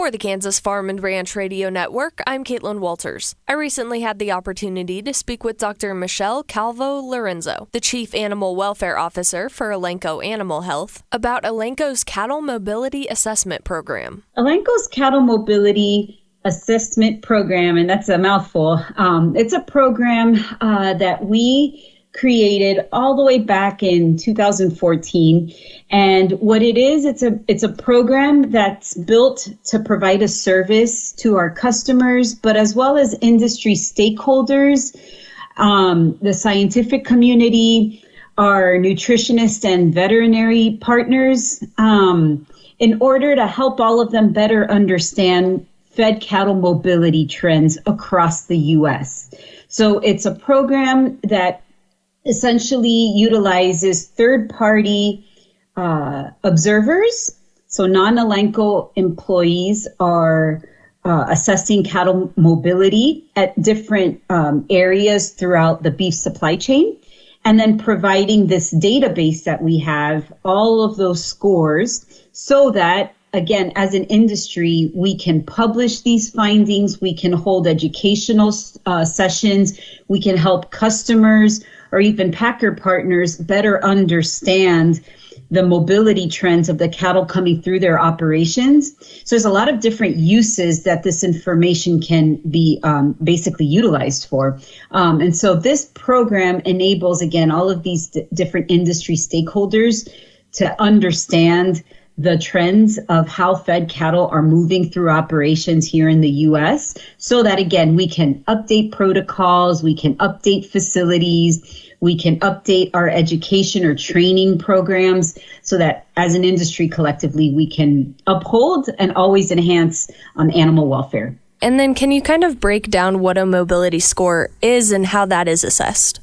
For the Kansas Farm and Ranch Radio Network, I'm Caitlin Wolters. I recently had the opportunity to speak with Dr. Michelle Calvo-Lorenzo, the Chief Animal Welfare Officer for Elanco Animal Health, about Elanco's Cattle Mobility Assessment Program. Elanco's Cattle Mobility Assessment Program, and that's a mouthful, it's a program that we created all the way back in 2014. And what it is, it's a program that's built to provide a service to our customers, but as well as industry stakeholders, the scientific community, our nutritionist and veterinary partners, in order to help all of them better understand fed cattle mobility trends across the U.S. So it's a program that essentially utilizes third-party observers. So non-Elanco employees are assessing cattle mobility at different areas throughout the beef supply chain, and then providing this database that we have, all of those scores, so that, again, as an industry, we can publish these findings, we can hold educational sessions, we can help customers or even packer partners better understand the mobility trends of the cattle coming through their operations. So there's a lot of different uses that this information can be basically utilized for. And so this program enables, again, all of these different industry stakeholders to understand the trends of how fed cattle are moving through operations here in the U.S. so that, again, we can update protocols, we can update facilities, we can update our education or training programs so that as an industry collectively, we can uphold and always enhance animal welfare. And then can you kind of break down what a mobility score is and how that is assessed?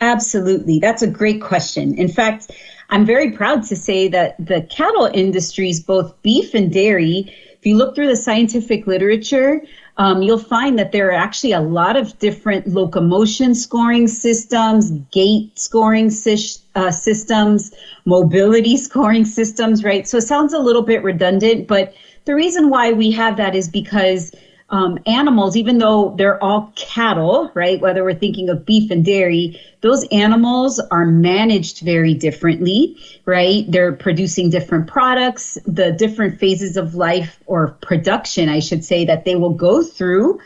Absolutely. That's a great question. In fact, I'm very proud to say that the cattle industries, both beef and dairy, if you look through the scientific literature, you'll find that there are actually a lot of different locomotion scoring systems, gait scoring systems, mobility scoring systems, right? So it sounds a little bit redundant, but the reason why we have that is because animals, even though they're all cattle, right, whether we're thinking of beef and dairy, those animals are managed very differently, right? They're producing different products, the different phases of life or production, I should say, that they will go through.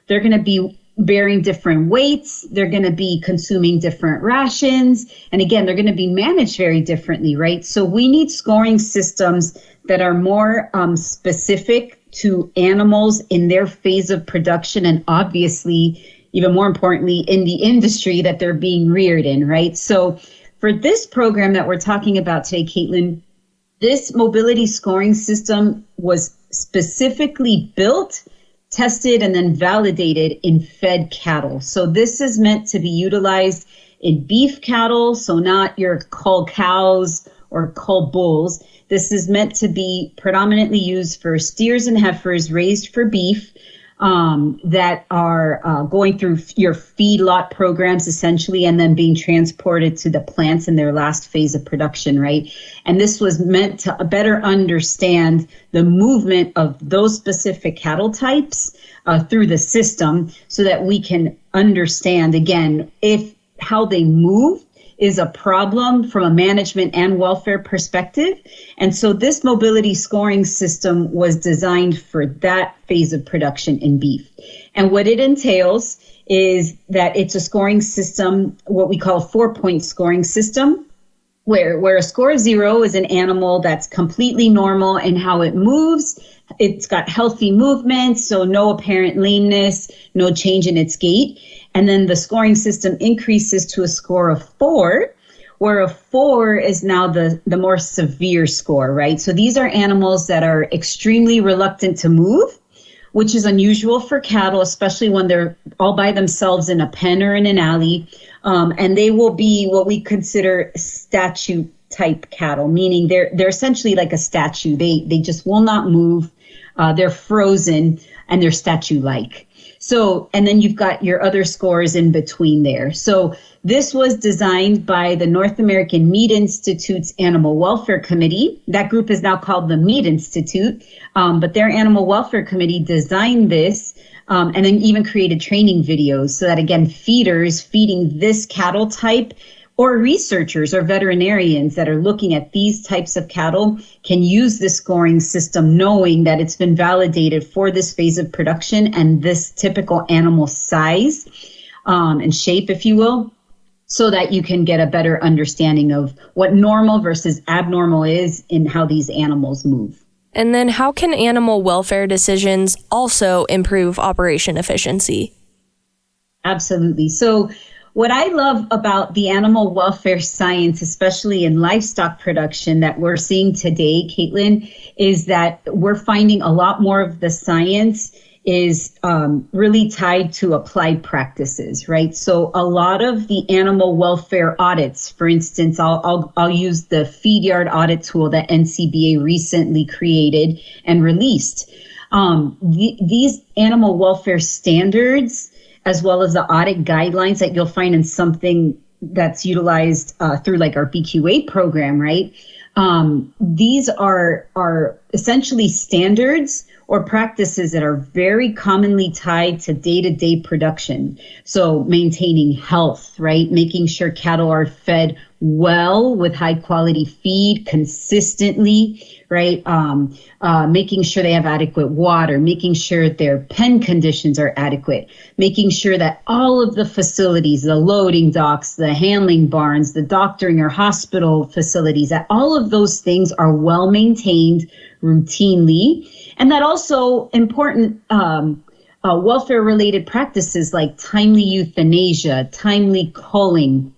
They're going to be bearing different weights. They're going to be consuming different rations. And again, they're going to be managed very differently, right? So we need scoring systems that are more specific to animals in their phase of production, and obviously, even more importantly, in the industry that they're being reared in, right? So for this program that we're talking about today, Kaitlyn, this mobility scoring system was specifically built, tested, and then validated in fed cattle. So this is meant to be utilized in beef cattle, so not your cull cows or cull bulls. This is meant to be predominantly used for steers and heifers raised for beef that are going through your feedlot programs, essentially, and then being transported to the plants in their last phase of production, right? And this was meant to better understand the movement of those specific cattle types through the system so that we can understand, again, if how they move is a problem from a management and welfare perspective. And so this mobility scoring system was designed for that phase of production in beef. And what it entails is that it's a scoring system, what we call a 4-point scoring system, where a score of 0 is an animal that's completely normal in how it moves. It's got healthy movement, so no apparent lameness, no change in its gait. And then the scoring system increases to a score of 4, where a 4 is now the more severe score, right? So these are animals that are extremely reluctant to move, which is unusual for cattle, especially when they're all by themselves in a pen or in an alley. And they will be what we consider statue type cattle, meaning they're essentially like a statue. They just will not move. They're frozen and they're statue-like. So, and then you've got your other scores in between there. So this was designed by the North American Meat Institute's Animal Welfare Committee. That group is now called the Meat Institute, but their Animal Welfare Committee designed this and then even created training videos so that, again, feeders feeding this cattle type or researchers or veterinarians that are looking at these types of cattle can use this scoring system knowing that it's been validated for this phase of production and this typical animal size and shape, if you will, so that you can get a better understanding of what normal versus abnormal is in how these animals move. And then how can animal welfare decisions also improve operation efficiency? Absolutely. So what I love about the animal welfare science, especially in livestock production that we're seeing today, Kaitlyn, is that we're finding a lot more of the science is really tied to applied practices, right? So a lot of the animal welfare audits, for instance, I'll use the feed yard audit tool that NCBA recently created and released. These animal welfare standards, as well as the audit guidelines that you'll find in something that's utilized through like our BQA program, right? These are essentially standards or practices that are very commonly tied to day-to-day production. So maintaining health, right? Making sure cattle are fed well with high quality feed consistently, right? Making sure they have adequate water, making sure their pen conditions are adequate, making sure that all of the facilities, the loading docks, the handling barns, the doctoring or hospital facilities, that all of those things are well maintained routinely. And that also important welfare-related practices like timely euthanasia, timely culling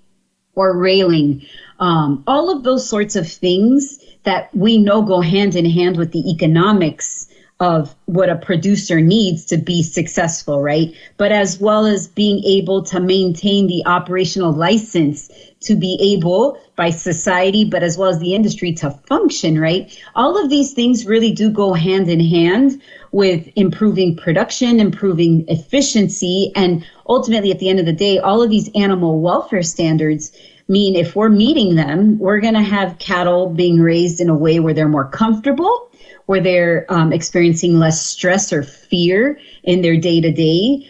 or railing, all of those sorts of things that we know go hand in hand with the economics of what a producer needs to be successful, right? But as well as being able to maintain the operational license to be able by society, but as well as the industry to function, right? All of these things really do go hand in hand with improving production, improving efficiency, and ultimately at the end of the day, all of these animal welfare standards mean if we're meeting them, we're going to have cattle being raised in a way where they're more comfortable, where they're experiencing less stress or fear in their day-to-day.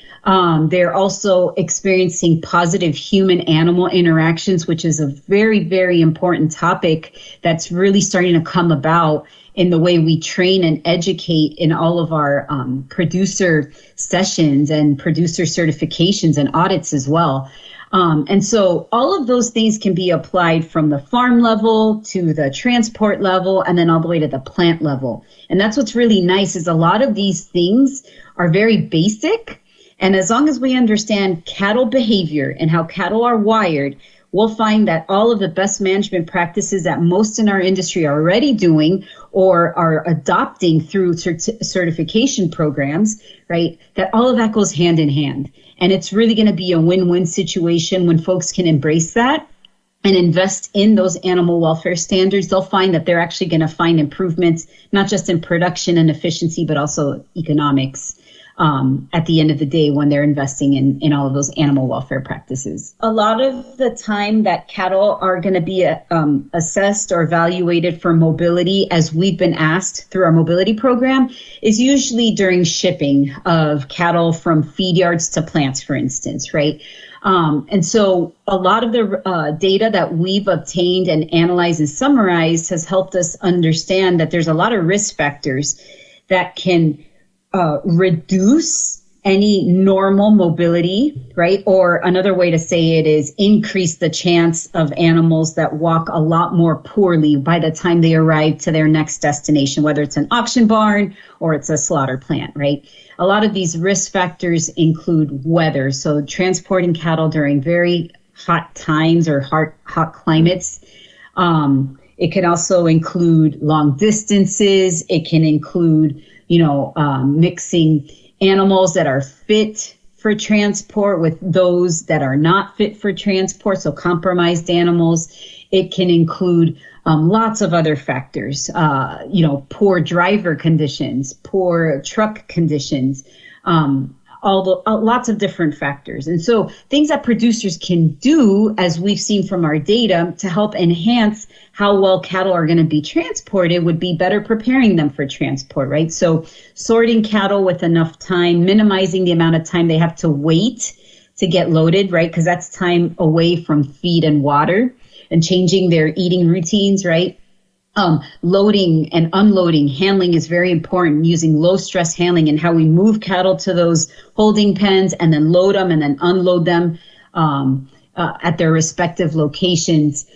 They're also experiencing positive human-animal interactions, which is a very, very important topic that's really starting to come about in the way we train and educate in all of our producer sessions and producer certifications and audits as well. And so all of those things can be applied from the farm level to the transport level and then all the way to the plant level. And that's what's really nice is a lot of these things are very basic. And as long as we understand cattle behavior and how cattle are wired, we'll find that all of the best management practices that most in our industry are already doing or are adopting through certification programs, right, that all of that goes hand in hand. And it's really going to be a win-win situation when folks can embrace that and invest in those animal welfare standards. They'll find that they're actually going to find improvements, not just in production and efficiency, but also economics at the end of the day when they're investing in all of those animal welfare practices. A lot of the time that cattle are going to be assessed or evaluated for mobility, as we've been asked through our mobility program, is usually during shipping of cattle from feed yards to plants, for instance, right? And so a lot of the data that we've obtained and analyzed and summarized has helped us understand that there's a lot of risk factors that can reduce any normal mobility, right? Or another way to say it is increase the chance of animals that walk a lot more poorly by the time they arrive to their next destination, whether it's an auction barn or it's a slaughter plant, right? A lot of these risk factors include weather. So transporting cattle during very hot times or hot climates. It can also include long distances. It can include mixing animals that are fit for transport with those that are not fit for transport, so compromised animals. It can include lots of other factors, poor driver conditions, poor truck conditions, lots of different factors. And so things that producers can do, as we've seen from our data, to help enhance how well cattle are going to be transported would be better preparing them for transport, right? So sorting cattle with enough time, minimizing the amount of time they have to wait to get loaded, right? Because that's time away from feed and water, and changing their eating routines, right? Loading and unloading, handling is very important, using low stress handling and how we move cattle to those holding pens and then load them and then unload them at their respective locations.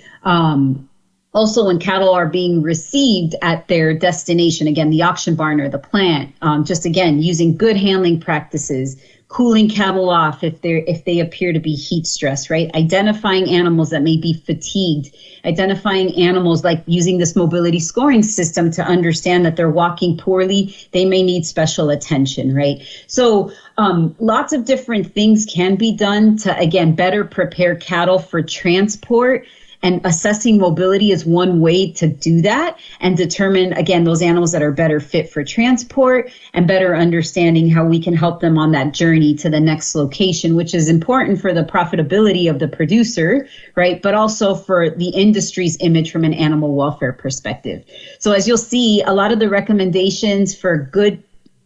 Also, when cattle are being received at their destination, again, the auction barn or the plant, just again, using good handling practices, cooling cattle off if they appear to be heat stressed, right? Identifying animals that may be fatigued, identifying animals like using this mobility scoring system to understand that they're walking poorly, they may need special attention, right? So lots of different things can be done to, again, better prepare cattle for transport. And assessing mobility is one way to do that and determine, again, those animals that are better fit for transport and better understanding how we can help them on that journey to the next location, which is important for the profitability of the producer, right? But also for the industry's image from an animal welfare perspective. So as you'll see, a lot of the recommendations for good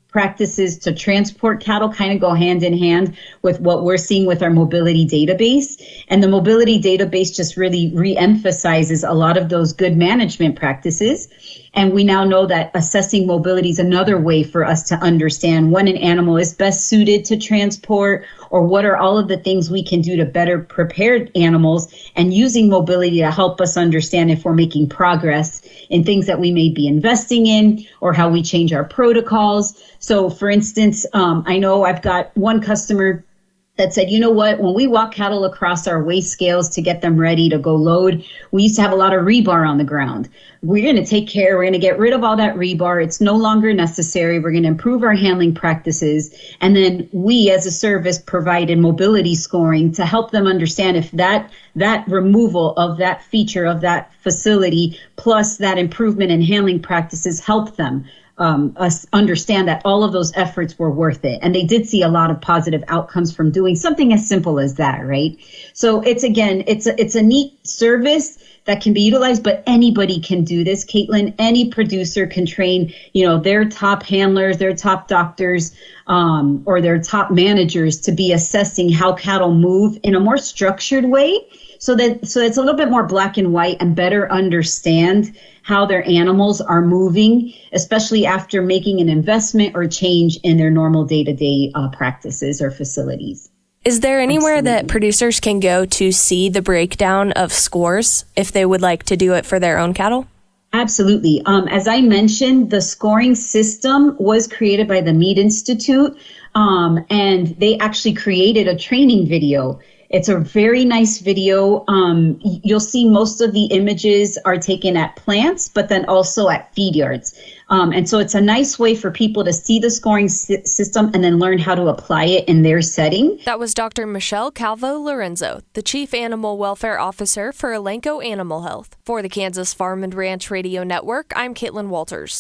practices to transport cattle kind of go hand in hand with what we're seeing with our mobility database. And the mobility database just really re-emphasizes a lot of those good management practices. And we now know that assessing mobility is another way for us to understand when an animal is best suited to transport, or what are all of the things we can do to better prepare animals, and using mobility to help us understand if we're making progress in things that we may be investing in or how we change our protocols. So for instance, I know I've got one customer that said, you know what, when we walk cattle across our weigh scales to get them ready to go load, we used to have a lot of rebar on the ground. We're going to take care, we're going to get rid of all that rebar. It's no longer necessary. We're going to improve our handling practices. And then we as a service provided mobility scoring to help them understand if that removal of that feature of that facility plus that improvement in handling practices helped them us understand that all of those efforts were worth it. And they did see a lot of positive outcomes from doing something as simple as that, right? So it's a neat service that can be utilized, but anybody can do this, Kaitlyn. Any producer can train, their top handlers, their top doctors, or their top managers to be assessing how cattle move in a more structured way. So it's a little bit more black and white and better understand how their animals are moving, especially after making an investment or change in their normal day-to-day practices or facilities. Is there anywhere that producers can go to see the breakdown of scores if they would like to do it for their own cattle? Absolutely. As I mentioned, the scoring system was created by the Meat Institute, and they actually created a training video. It's a very nice video. You'll see most of the images are taken at plants, but then also at feed yards. And so it's a nice way for people to see the scoring system and then learn how to apply it in their setting. That was Dr. Michelle Calvo-Lorenzo, the Chief Animal Welfare Officer for Elanco Animal Health. For the Kansas Farm and Ranch Radio Network, I'm Kaitlyn Wolters.